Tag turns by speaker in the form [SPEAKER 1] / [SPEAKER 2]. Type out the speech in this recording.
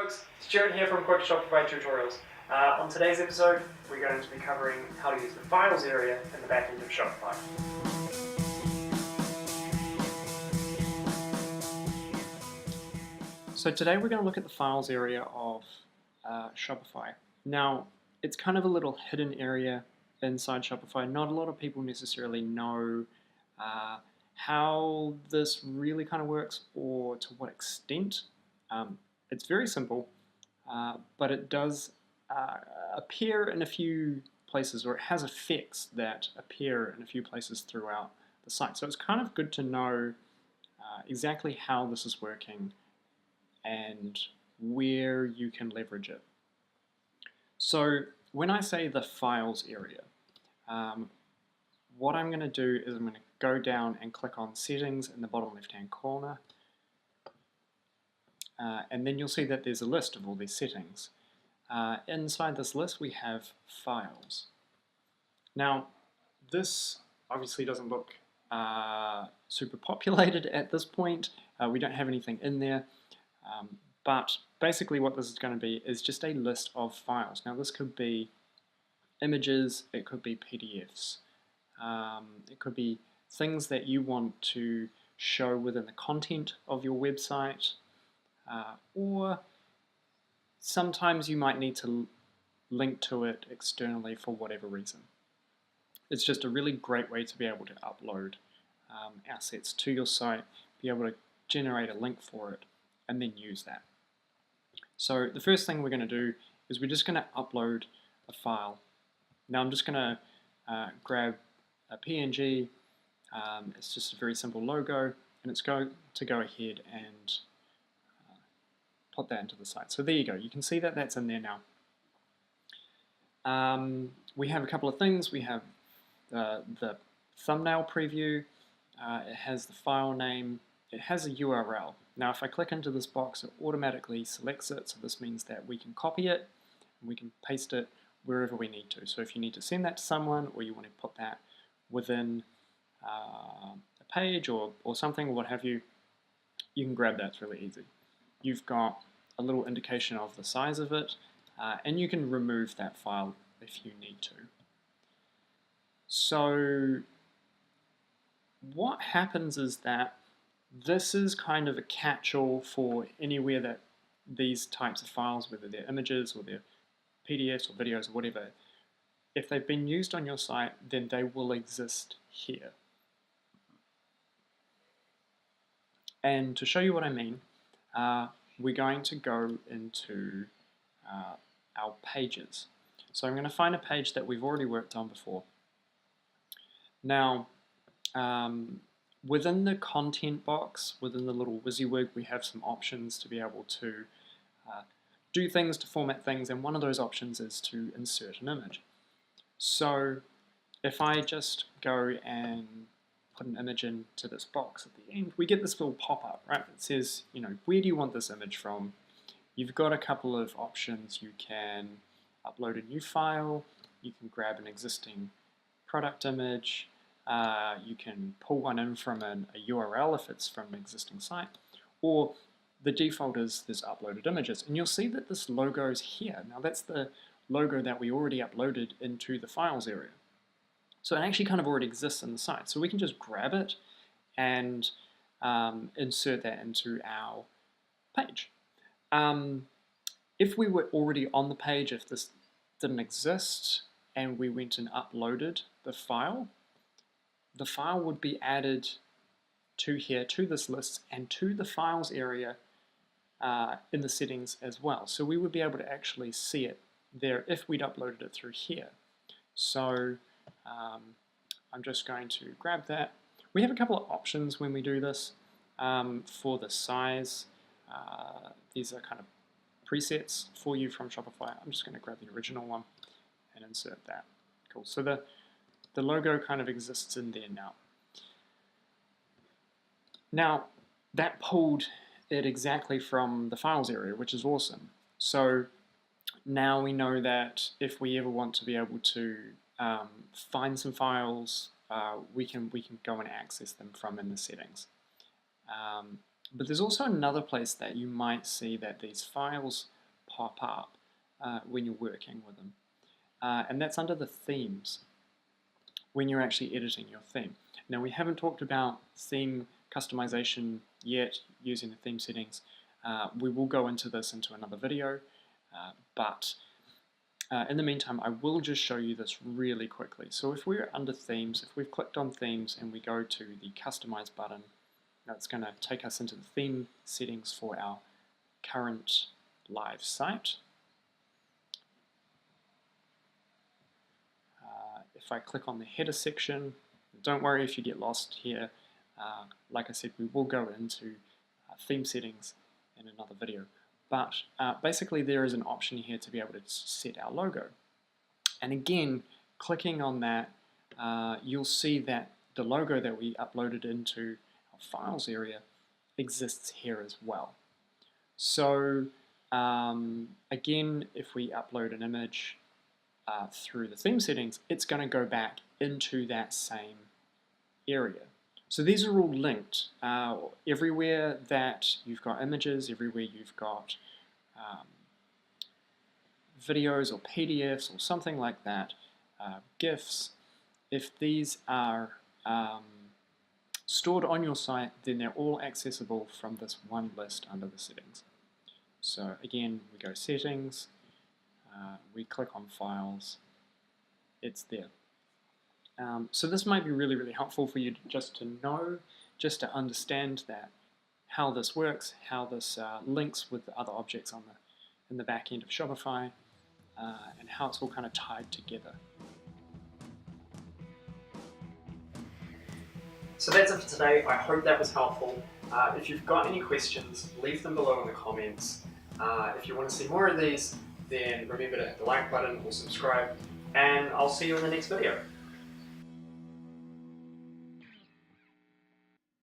[SPEAKER 1] folks, Stuart here from Quick Shopify Tutorials. On today's episode, we're going to be covering how to use the Files area in the back end of Shopify. So today we're going to look at the Files area of Shopify. Now, it's kind of a little hidden area inside Shopify. Not a lot of people necessarily know how this really kind of works or to what extent. It's very simple, but it does appear in a few places, or it has effects that appear in a few places throughout the site. So it's kind of good to know exactly how this is working and where you can leverage it. So when I say the Files area, what I'm going to do is I'm going to go down and click on Settings in the bottom left-hand corner. And then you'll see that there's a list of all these settings. Inside this list we have Files. Now this obviously doesn't look super populated at this point. We don't have anything in there, but basically what this is going to be is just a list of files. Now this could be images, it could be PDFs, it could be things that you want to show within the content of your website. Or sometimes you might need to link to it externally for whatever reason. It's just a really great way to be able to upload assets to your site, be able to generate a link for it, and then use that. So the first thing we're going to do is we're just going to upload a file. Now I'm just going to grab a PNG. It's just a very simple logo, and it's going to go ahead and put that into the site. So there you go. You can see that that's in there now. We have a couple of things. We have the thumbnail preview. It has the file name. It has a URL. Now if I click into this box, it automatically selects it. So this means that we can copy it and we can paste it wherever we need to. So if you need to send that to someone, or you want to put that within a page or something, what have you, you can grab that. It's really easy. You've got a little indication of the size of it, and you can remove that file if you need to. So what happens is that this is kind of a catch-all for anywhere that these types of files, whether they're images or they're PDFs or videos or whatever, if they've been used on your site, then they will exist here. And to show you what I mean, we're going to go into our pages. So I'm going to find a page that we've already worked on before. Now, within the content box, within the little WYSIWYG, we have some options to be able to do things, to format things, and one of those options is to insert an image. So if I just go and put an image into this box at the end, we get this little pop-up, right? It says, you know, where do you want this image from? You've got a couple of options. You can upload a new file, you can grab an existing product image, you can pull one in from a URL if it's from an existing site, or the default is there's uploaded images. And you'll see that this logo is here. Now that's the logo that we already uploaded into the Files area. So it actually kind of already exists in the site. So we can just grab it and insert that into our page. If we were already on the page, if this didn't exist and we went and uploaded the file would be added to here, to this list, and to the Files area in the settings as well. So we would be able to actually see it there if we'd uploaded it through here. So I'm just going to grab that. We have a couple of options when we do this for the size. These are kind of presets for you from Shopify. I'm just going to grab the original one and insert that. Cool. So the logo kind of exists in there now. Now that pulled it exactly from the Files area, which is awesome. So now we know that if we ever want to be able to find some files, we can go and access them from in the settings. But there's also another place that you might see that these files pop up when you're working with them. And that's under the themes, when you're actually editing your theme. Now, we haven't talked about theme customization yet using the theme settings. We will go into this into another video, but in the meantime, I will just show you this really quickly. So if we're under themes, if we've clicked on themes and we go to the customize button, that's going to take us into the theme settings for our current live site. If I click on the header section, don't worry if you get lost here. Like I said, we will go into theme settings in another video. But basically there is an option here to be able to set our logo. And again, clicking on that, you'll see that the logo that we uploaded into our files area exists here as well. So again, if we upload an image through the theme settings, it's going to go back into that same area. So these are all linked. Everywhere that you've got images, everywhere you've got videos or PDFs or something like that, GIFs, if these are stored on your site, then they're all accessible from this one list under the settings. So again, we go settings, we click on files, it's there. So this might be really, really helpful for you just to know, just to understand that how this works, how this links with the other objects on in the back end of Shopify, and how it's all kind of tied together. So that's it for today. I hope that was helpful. If you've got any questions, leave them below in the comments. If you want to see more of these, then remember to hit the like button or subscribe, and I'll see you in the next video.